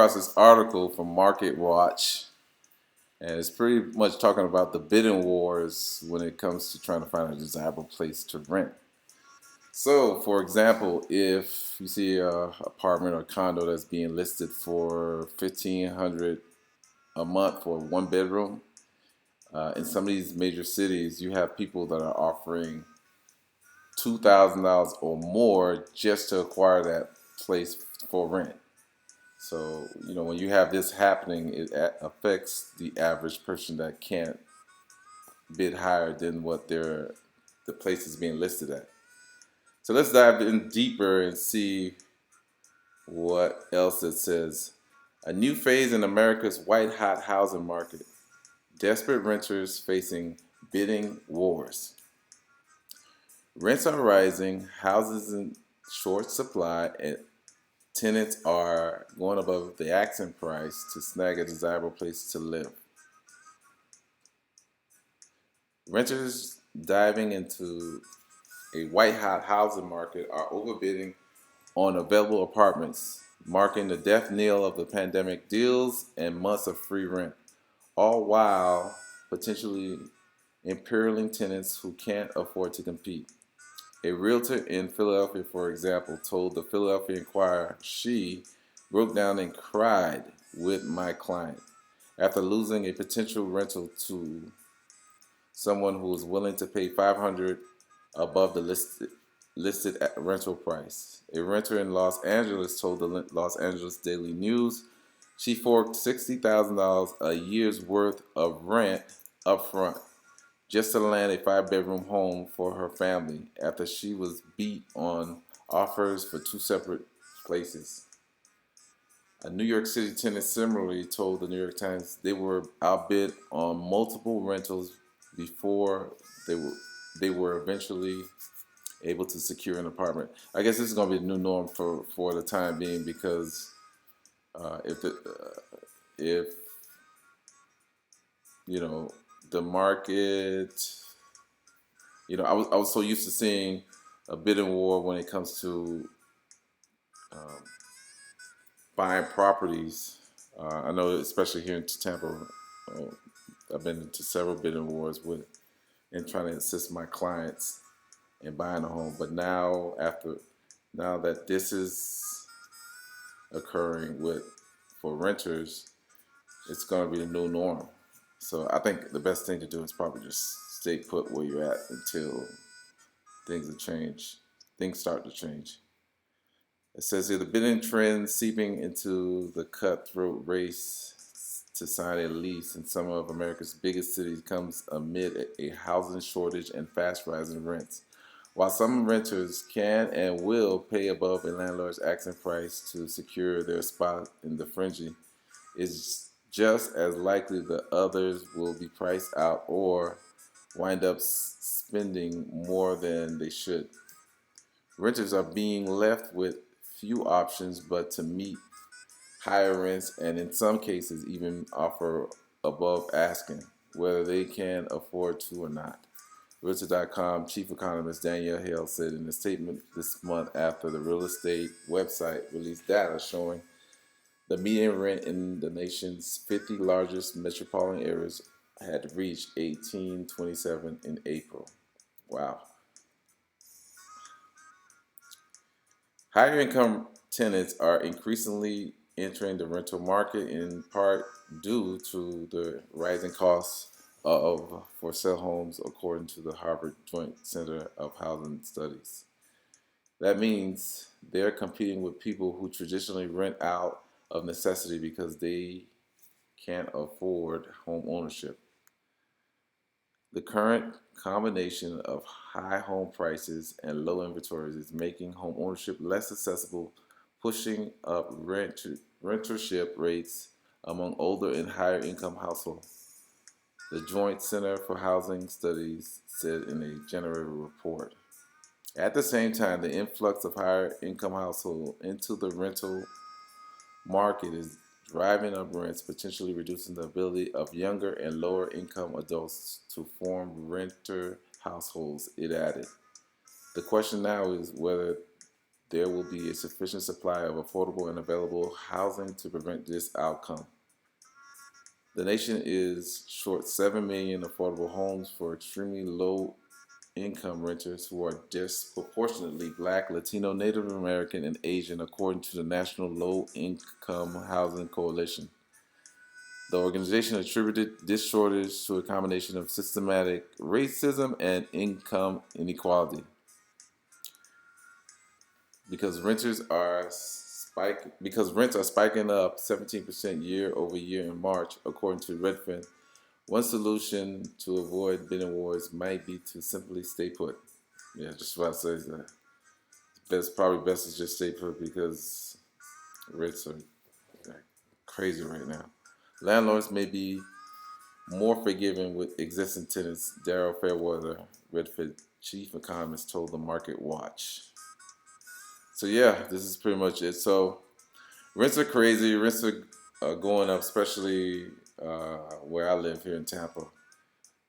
across this article from Market Watch, and it's pretty much talking about the bidding wars when it comes to trying to find a desirable place to rent. So, for example, if you see a apartment or condo that's being listed for 1,500 a month for one bedroom, in some of these major cities, you have people that are offering $2,000 or more just to acquire that place for rent. So, when you have this happening, it affects the average person that can't bid higher than what the place is being listed at. So let's dive in deeper and see what else it says. A new phase in America's white hot housing market. Desperate renters facing bidding wars. Rents are rising, houses in short supply, and tenants are going above the asking price to snag a desirable place to live. Renters diving into a white hot housing market are overbidding on available apartments, marking the death knell of the pandemic deals and months of free rent, all while potentially imperiling tenants who can't afford to compete. A realtor in Philadelphia, for example, told the Philadelphia Inquirer she broke down and cried with my client after losing a potential rental to someone who was willing to pay 500 above the listed rental price. A renter in Los Angeles told the Los Angeles Daily News she forked $60,000 a year's worth of rent up front just to land a five-bedroom home for her family after she was beat on offers for two separate places. A New York City tenant similarly told the New York Times they were outbid on multiple rentals before they were they were eventually able to secure an apartment. I guess this is going to be the new norm for the time being because if you know the market, I was so used to seeing a bidding war when it comes to um, buying properties. I know, especially here in Tampa, uh, I've been into several bidding wars with and trying to assist my clients in buying a home. But now that this is occurring with for renters, it's going to be the new norm. So I think the best thing to do is probably just stay put where you're at until things start to change. It says here the bidding trend seeping into the cutthroat race to sign a lease in some of America's biggest cities comes amid a housing shortage and fast rising rents. While some renters can and will pay above a landlord's asking price to secure their spot in the frenzy, it's just as likely that others will be priced out or wind up spending more than they should. Renters are being left with few options but to meet higher rents and in some cases even offer above asking, whether they can afford to or not. Realtor.com chief economist Danielle Hale said in a statement this month after the real estate website released data showing the median rent in the nation's 50 largest metropolitan areas had reached 1827 in April. Wow. Higher income tenants are increasingly entering the rental market in part due to the rising costs of for sale homes, according to the Harvard Joint Center of Housing Studies. That means they're competing with people who traditionally rent out of necessity because they can't afford home ownership. The current combination of high home prices and low inventories is making home ownership less accessible, pushing up rentership rates among older and higher income households. The Joint Center for Housing Studies said in a January report. At the same time, the influx of higher income households into the rental market is driving up rents, potentially reducing the ability of younger and lower income adults to form renter households, it added. The question now is whether there will be a sufficient supply of affordable and available housing to prevent this outcome. The nation is short 7 million affordable homes for extremely low income renters who are disproportionately Black, Latino, Native American, and Asian, according to the National Low Income Housing Coalition. The organization attributed this shortage to a combination of systematic racism and income inequality. Because rents are spiking up 17% year over year in March, according to Redfin. One solution to avoid bidding wars might be to simply stay put. Yeah, just what I say that. Probably best to just stay put because rates are like crazy right now. Landlords may be more forgiving with existing tenants. Daryl Fairweather, Redfin chief economist, told the Market Watch. So yeah, this is pretty much it. So rents are crazy. Rents are going up, especially where I live here in Tampa.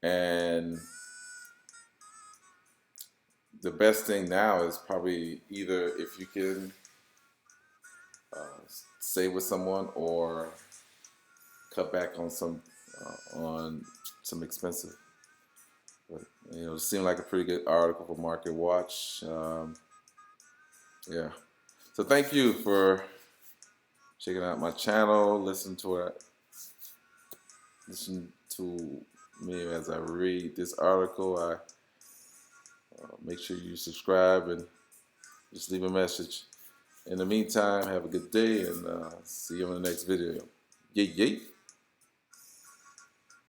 And the best thing now is probably either if you can stay with someone or cut back on some expensive. But it seemed like a pretty good article for Market Watch. Yeah. So thank you for checking out my channel. Listen to me as I read this article. I make sure you subscribe and just leave a message. In the meantime, have a good day and see you on the next video. Yay, yay.